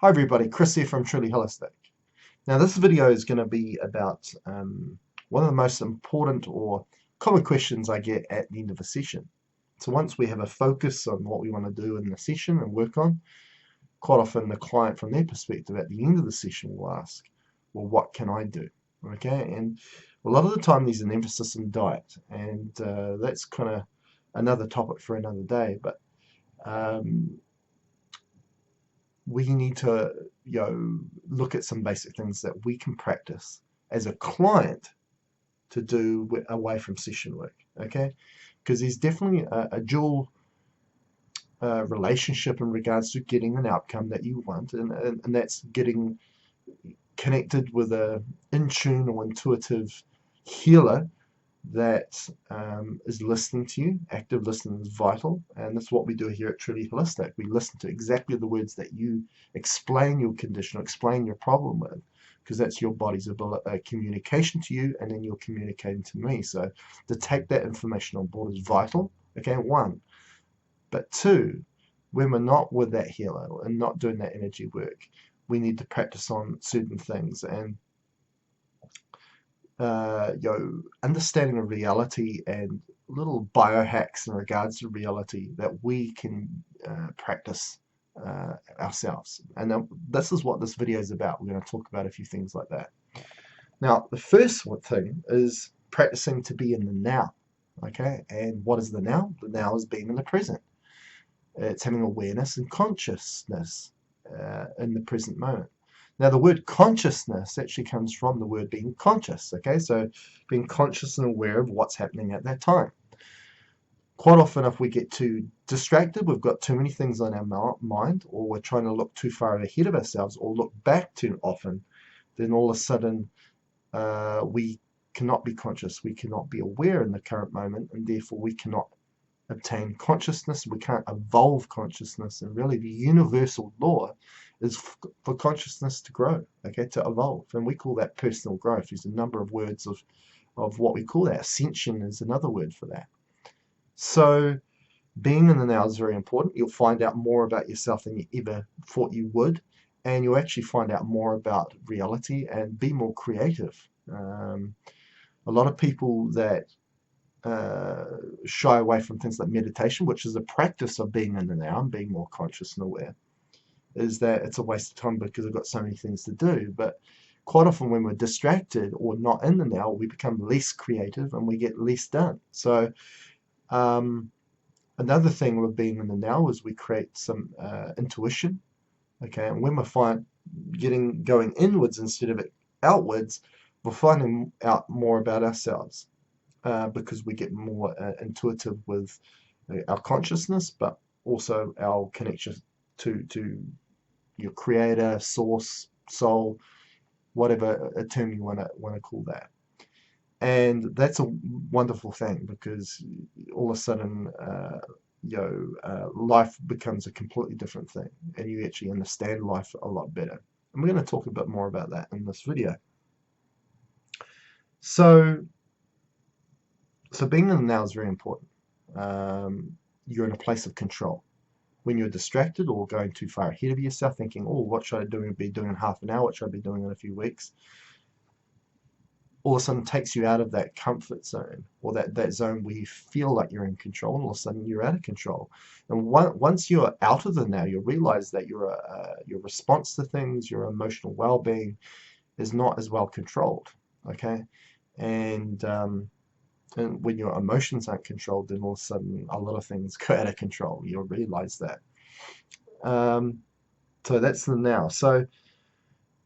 Hi everybody, Chris here from Truly Holistic. Now this video is going to be about one of the most important or common questions I get at the end of a session. So once we have a focus on what we want to do in the session and work on, quite often the client from their perspective at the end of the session will ask, well, what can I do? Okay, and a lot of the time there's an emphasis on diet, and that's kind of another topic for another day, but we need to look at some basic things that we can practice as a client to do away from session work, okay? Because there's definitely a dual relationship in regards to getting an outcome that you want, and that's getting connected with a in tune or intuitive healer that is listening to you. Active listening is vital, and that's what we do here at Truly Holistic. We listen to exactly the words that you explain your condition or explain your problem with, because that's your body's communication to you, and then you're communicating to me. So to take that information on board is vital, okay, one. But two, when we're not with that healer and not doing that energy work, we need to practice on certain things, and understanding of reality and little biohacks in regards to reality that we can practice ourselves. And this is what this video is about. We're going to talk about a few things like that. Now, the first thing is practicing to be in the now. Okay, and what is the now? The now is being in the present. It's having awareness and consciousness in the present moment. Now, the word consciousness actually comes from the word being conscious, okay? So being conscious and aware of what's happening at that time. Quite often, if we get too distracted, we've got too many things on our mind, or we're trying to look too far ahead of ourselves, or look back too often, then all of a sudden we cannot be conscious, we cannot be aware in the current moment, and therefore we cannot obtain consciousness, we can't evolve consciousness, and really the universal law is for consciousness to grow, okay, to evolve, and we call that personal growth. There's a number of words of what we call that. Ascension is another word for that. So being in the now is very important. You'll find out more about yourself than you ever thought you would, and you'll actually find out more about reality and be more creative. A lot of people that shy away from things like meditation, which is a practice of being in the now and being more conscious and aware, is that it's a waste of time because I've got so many things to do. But quite often when we're distracted or not in the now, we become less creative and we get less done. So another thing with being in the now is we create some intuition, okay? And when we're going inwards instead of outwards, we're finding out more about ourselves. Because we get more intuitive with our consciousness, but also our connection to your creator, source, soul, whatever a term you want to call that. And that's a wonderful thing, because all of a sudden life becomes a completely different thing, and you actually understand life a lot better. And we're going to talk a bit more about that in this video. So being in the now is very important. You're in a place of control. When you're distracted or going too far ahead of yourself, thinking, oh, what should I be doing in half an hour? What should I be doing in a few weeks? All of a sudden takes you out of that comfort zone, or that zone where you feel like you're in control, and all of a sudden you're out of control. And once you're out of the now, you realize that your response to things, your emotional well-being is not as well controlled, okay? And when your emotions aren't controlled, then all of a sudden a lot of things go out of control. You'll realize that. So that's the now. So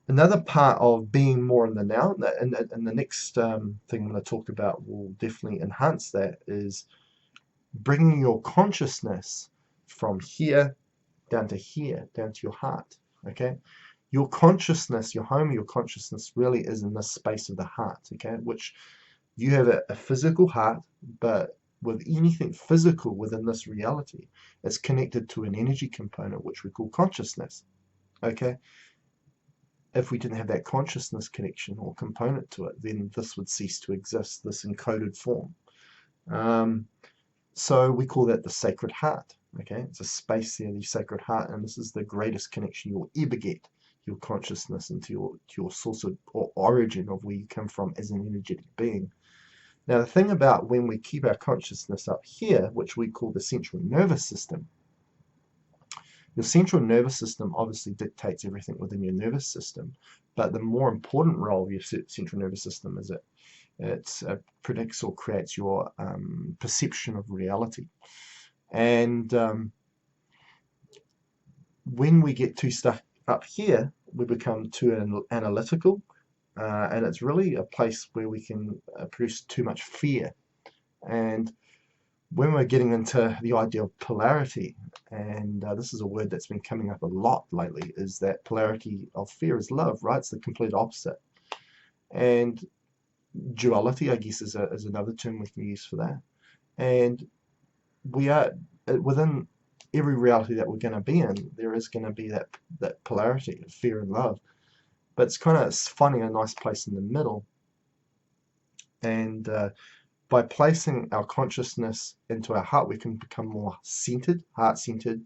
another part of being more in the now, and the next thing I'm going to talk about will definitely enhance that, is bringing your consciousness from here down to your heart. Okay, your consciousness, your home, your consciousness really is in the space of the heart. Okay, which you have a physical heart, but with anything physical within this reality, it's connected to an energy component, which we call consciousness. Okay? If we didn't have that consciousness connection or component to it, then this would cease to exist, this encoded form. So we call that the sacred heart. Okay, it's a space there, the Sacred Heart, and this is the greatest connection you'll ever get, your consciousness into your source of, or origin of where you come from as an energetic being. Now, the thing about when we keep our consciousness up here, which we call the central nervous system, your central nervous system obviously dictates everything within your nervous system, but the more important role of your central nervous system is it predicts or creates your perception of reality. And when we get too stuck up here, we become too analytical, and it's really a place where we can produce too much fear. And when we're getting into the idea of polarity, and this is a word that's been coming up a lot lately, is that polarity of fear is love, right? It's the complete opposite. And duality, I guess, is another term we can use for that. And we are within every reality that we're going to be in, there is going to be that polarity of fear and love. But it's kind of finding a nice place in the middle. And by placing our consciousness into our heart, we can become more centered, heart-centered.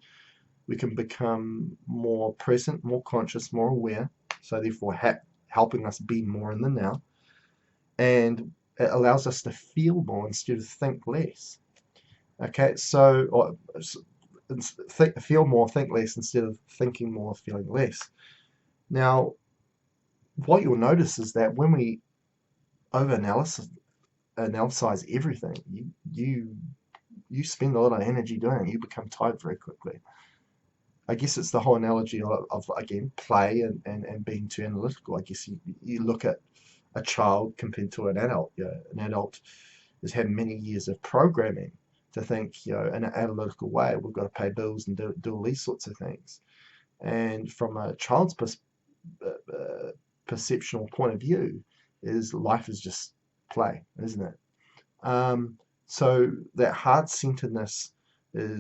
We can become more present, more conscious, more aware. So therefore helping us be more in the now. And it allows us to feel more instead of think less. Okay, so feel more, think less instead of thinking more, feeling less. Now, what you'll notice is that when we overanalyze everything, you spend a lot of energy doing it. You become tired very quickly. I guess it's the whole analogy of again, play and being too analytical. I guess you look at a child compared to an adult. An adult has had many years of programming to think, in an analytical way. We've got to pay bills and do all these sorts of things. And from a child's perceptual point of view, is life is just play, isn't it? So that heart-centeredness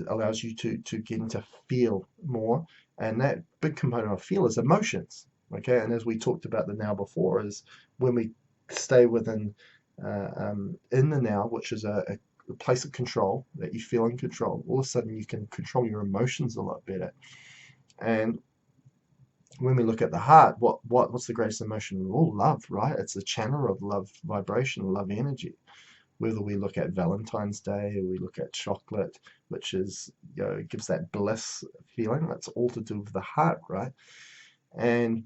allows you to get into feel more, and that big component of feel is emotions. Okay, and as we talked about the now before, is when we stay within in the now, which is a place of control, that you feel in control. All of a sudden, you can control your emotions a lot better. And when we look at the heart, what's the greatest emotion of all? Love, right? It's a channel of love vibration, love energy. Whether we look at Valentine's Day or we look at chocolate, which is, gives that bliss feeling, that's all to do with the heart, right? And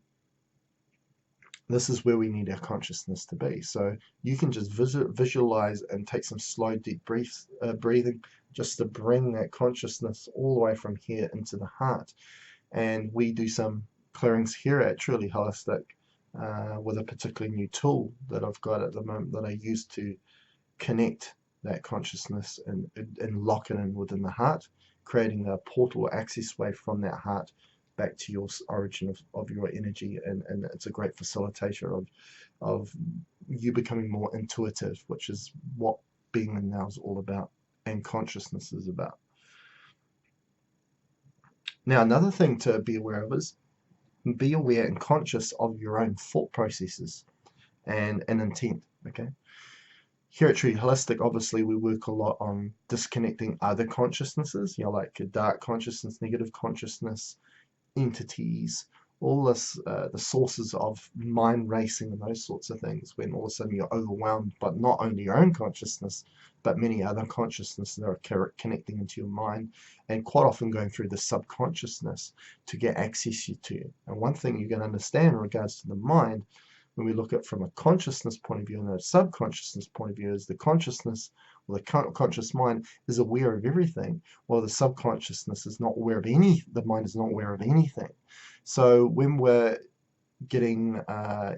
this is where we need our consciousness to be. So you can just visualize and take some slow, deep breathing just to bring that consciousness all the way from here into the heart. And we do some clearings here at Truly Holistic with a particularly new tool that I've got at the moment that I use to connect that consciousness and lock it in within the heart, creating a portal or access way from that heart back to your origin of your energy. And it's a great facilitator of you becoming more intuitive, which is what being in now is all about, and consciousness is about. Now, another thing to be aware of is be aware and conscious of your own thought processes and intent. Okay. Here at Truly Holistic, obviously, we work a lot on disconnecting other consciousnesses, like a dark consciousness, negative consciousness, entities, all this, the sources of mind racing and those sorts of things, when all of a sudden you're overwhelmed by not only your own consciousness, but many other consciousnesses that are connecting into your mind, and quite often going through the subconsciousness to get access to you. And one thing you can understand in regards to the mind, when we look at it from a consciousness point of view and a subconsciousness point of view, is the consciousness or the conscious mind is aware of everything, while the subconsciousness is not aware of the mind is not aware of anything. So when we're getting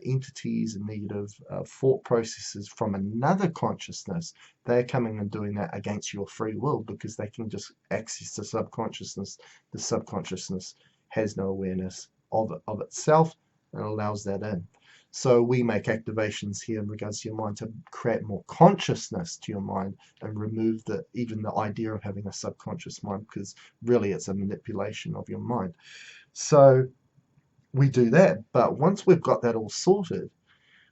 entities and negative thought processes from another consciousness, they're coming and doing that against your free will, because they can just access the subconsciousness. The subconsciousness has no awareness of itself and allows that in. So we make activations here in regards to your mind to create more consciousness to your mind and remove even the idea of having a subconscious mind, because really it's a manipulation of your mind. So we do that, but once we've got that all sorted,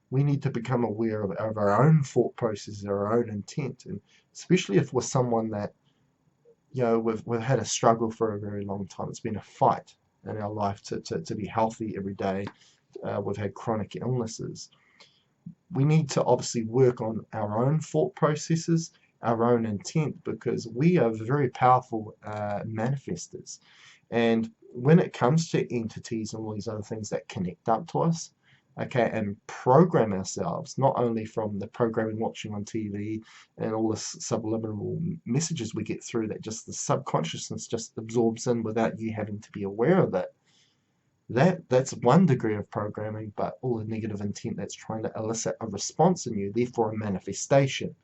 we need to become aware of our own thought processes, our own intent, and especially if we're someone that we've had a struggle for a very long time. It's been a fight in our life to be healthy every day. We've had chronic illnesses. We need to obviously work on our own thought processes, our own intent, because we are very powerful manifestors. And when it comes to entities and all these other things that connect up to us, okay, and program ourselves, not only from the programming watching on TV and all the subliminal messages we get through that just the subconsciousness just absorbs in without you having to be aware of it. That's one degree of programming, but all the negative intent that's trying to elicit a response in you, therefore a manifestation.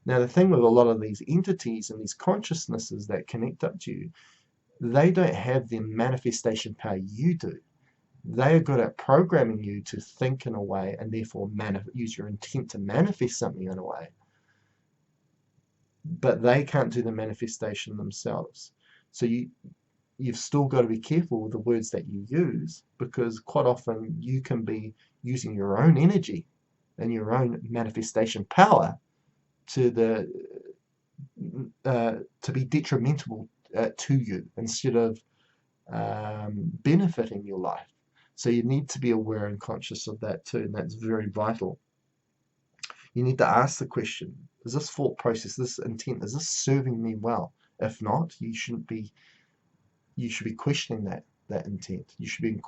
Now, the thing with a lot of these entities and these consciousnesses that connect up to you, they don't have the manifestation power you do. They are good at programming you to think in a way and therefore use your intent to manifest something in a way. But they can't do the manifestation themselves. So you've still got to be careful with the words that you use, because quite often you can be using your own energy and your own manifestation power to be detrimental to you instead of benefiting your life. So you need to be aware and conscious of that too, and that's very vital. You need to ask the question, is this thought process, this intent, is this serving me well? If not, you should be questioning that intent. You should be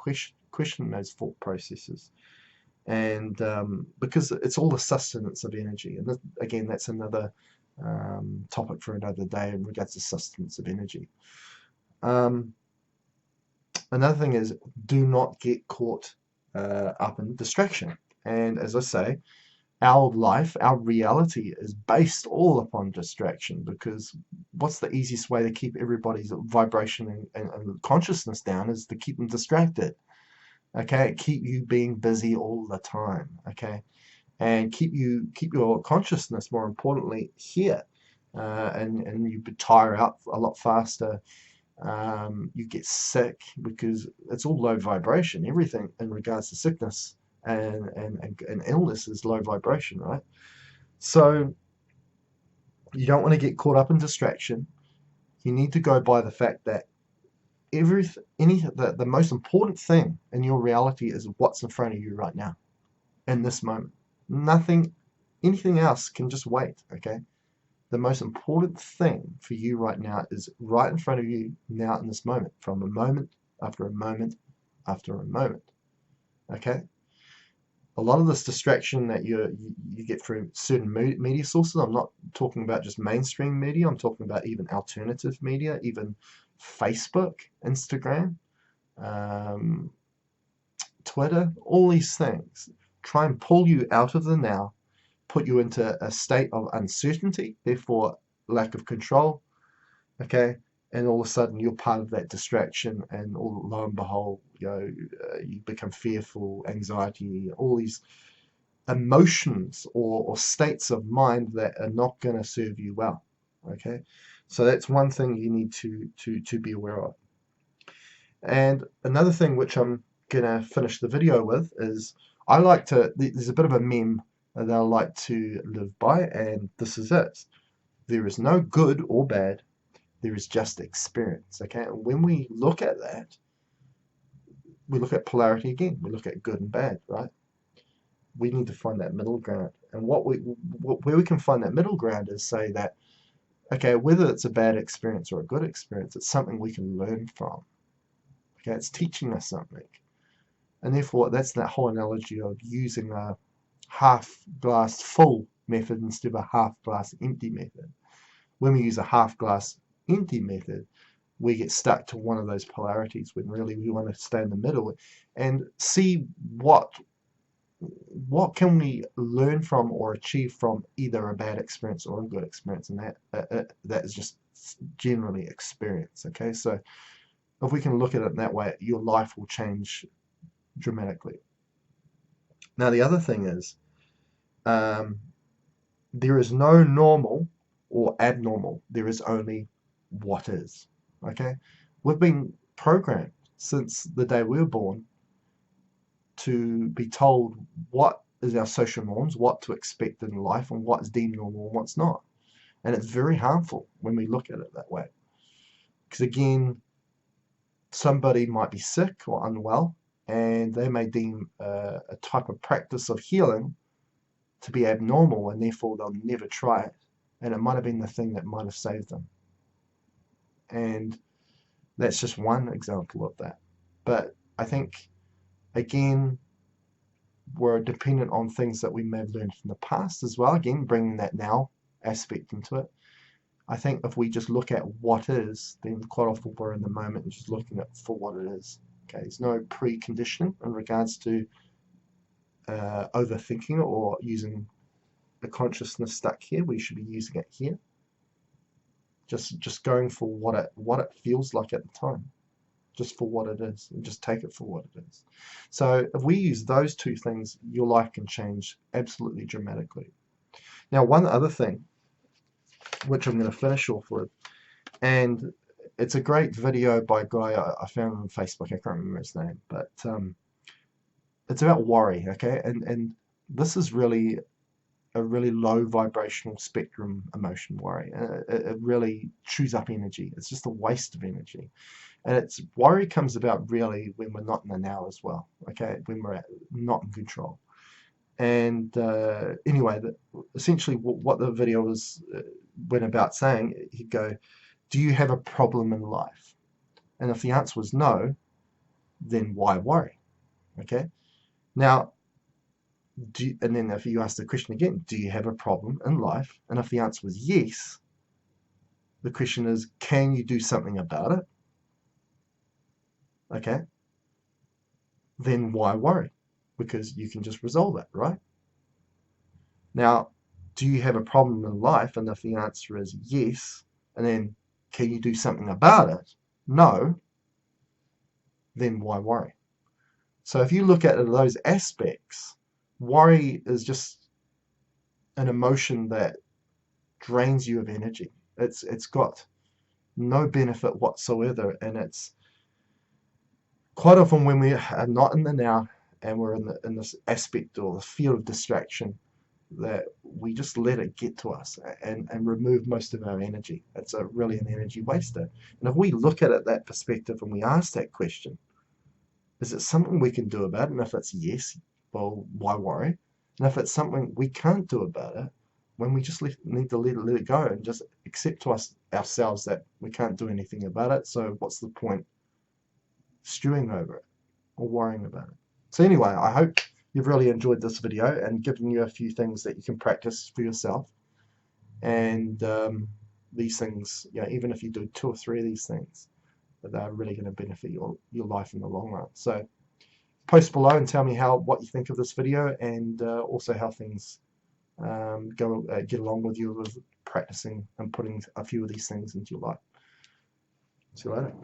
questioning those thought processes. And because it's all the sustenance of energy. And again, that's another topic for another day in regards to sustenance of energy. Another thing is, do not get caught up in distraction. And as I say, our life, our reality is based all upon distraction, because what's the easiest way to keep everybody's vibration and consciousness down is to keep them distracted. Okay, keep you being busy all the time. Okay, and keep your consciousness, more importantly, here, and you tire out a lot faster. You get sick because it's all low vibration. Everything in regards to sickness and illness is low vibration, right? So you don't want to get caught up in distraction. You need to go by the fact that the most important thing in your reality is what's in front of you right now, in this moment. Anything else can just wait, okay? The most important thing for you right now is right in front of you now in this moment, from a moment after a moment after a moment, okay? A lot of this distraction that you get through certain media sources, I'm not talking about just mainstream media, I'm talking about even alternative media, even Facebook, Instagram, Twitter, all these things try and pull you out of the now, put you into a state of uncertainty, therefore lack of control, okay? And all of a sudden you're part of that distraction, and lo and behold, you become fearful, anxiety, all these emotions or states of mind that are not going to serve you well, okay? So that's one thing you need to be aware of. And another thing which I'm going to finish the video with is, there's a bit of a meme that I like to live by, and this is it. There is no good or bad, there is just experience, okay? And when we look at that, we look at polarity again, we look at good and bad, right? We need to find that middle ground. And where we can find that middle ground is say that, okay, whether it's a bad experience or a good experience, it's something we can learn from. Okay, it's teaching us something. And therefore, that's that whole analogy of using a half glass full method instead of a half glass empty method. When we use a half glass empty method, we get stuck to one of those polarities, when really we want to stay in the middle and see what can we learn from or achieve from either a bad experience or a good experience. And that is just generally experience, okay? So if we can look at it that way, your life will change dramatically. Now, the other thing is, there is no normal or abnormal. There is only what is, okay? We've been programmed since the day we were born to be told what is our social norms, what to expect in life, and what is deemed normal and what's not. And it's very harmful when we look at it that way. Because again, somebody might be sick or unwell, and they may deem a type of practice of healing to be abnormal, and therefore they'll never try it. And it might have been the thing that might have saved them. And that's just one example of that. But I think, again, we're dependent on things that we may have learned from the past as well. Again, bringing that now aspect into it. I think if we just look at what is, then quite often we're in the moment and just looking at for what it is. Okay, there's no preconditioning in regards to overthinking it or using the consciousness stuck here. We should be using it here. Just going for what it feels like at the time, just for what it is, and just take it for what it is. So if we use those two things, your life can change absolutely dramatically. Now, one other thing, which I'm going to finish off with, and it's a great video by a guy I found on Facebook. I can't remember his name, but it's about worry. Okay, and this is really a really low vibrational spectrum emotion, worry. It really chews up energy. It's just a waste of energy. And worry comes about really when we're not in the now as well, okay? When we're not in control. And anyway, essentially what the video went about saying, he'd go, do you have a problem in life? And if the answer was no, then why worry? Okay? Now, and then if you ask the question again, do you have a problem in life? And if the answer was yes, the question is, can you do something about it? Okay, then why worry? Because you can just resolve it, right? Now, do you have a problem in life? And if the answer is yes, and then can you do something about it? No, then why worry? So if you look at those aspects, worry is just an emotion that drains you of energy. It's got no benefit whatsoever, and it's quite often when we are not in the now and we're in this aspect or the field of distraction, that we just let it get to us and remove most of our energy. It's really an energy waster. And if we look at it that perspective and we ask that question, is it something we can do about it? And if it's yes, well, why worry? And if it's something we can't do about it, when we just need to let it go and just accept to ourselves that we can't do anything about it, so what's the point stewing over it or worrying about it? So anyway, I hope you've really enjoyed this video and given you a few things that you can practice for yourself. And these things, even if you do 2 or 3 of these things, they're really going to benefit your life in the long run. So post below and tell me what you think of this video, and also how things get along with you with practicing and putting a few of these things into your life. See you later.